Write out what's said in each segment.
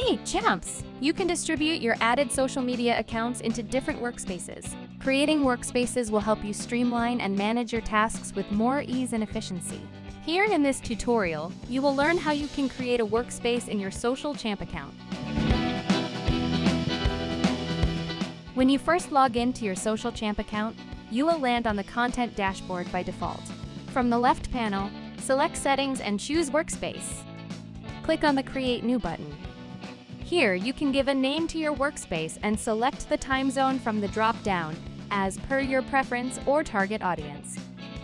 Hey, champs! You can distribute your added social media accounts into different workspaces. Creating workspaces will help you streamline and manage your tasks with more ease and efficiency. Here in this tutorial, you will learn how you can create a workspace in your Social Champ account. When you first log into your Social Champ account, you will land on the Content dashboard by default. From the left panel, select Settings and choose Workspace. Click on the Create New button. Here, you can give a name to your workspace and select the time zone from the drop-down, as per your preference or target audience.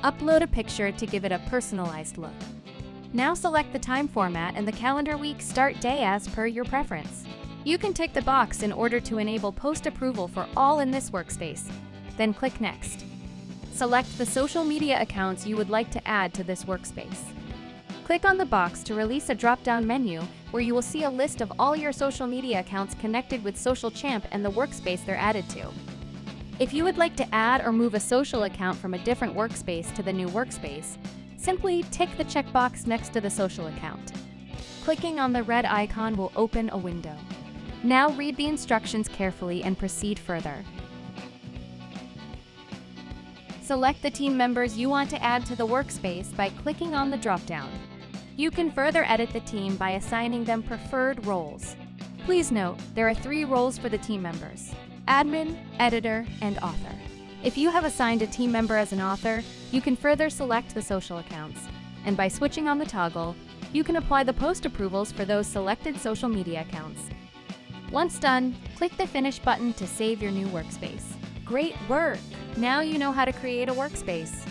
Upload a picture to give it a personalized look. Now select the time format and the calendar week start day as per your preference. You can tick the box in order to enable post-approval for all in this workspace. Then click Next. Select the social media accounts you would like to add to this workspace. Click on the box to release a drop-down menu where you will see a list of all your social media accounts connected with Social Champ and the workspace they're added to. If you would like to add or move a social account from a different workspace to the new workspace, simply tick the checkbox next to the social account. Clicking on the red icon will open a window. Now read the instructions carefully and proceed further. Select the team members you want to add to the workspace by clicking on the drop-down. You can further edit the team by assigning them preferred roles. Please note, there are 3 roles for the team members: admin, editor, and author. If you have assigned a team member as an author, you can further select the social accounts, and by switching on the toggle, you can apply the post approvals for those selected social media accounts. Once done, click the Finish button to save your new workspace. Great work! Now you know how to create a workspace.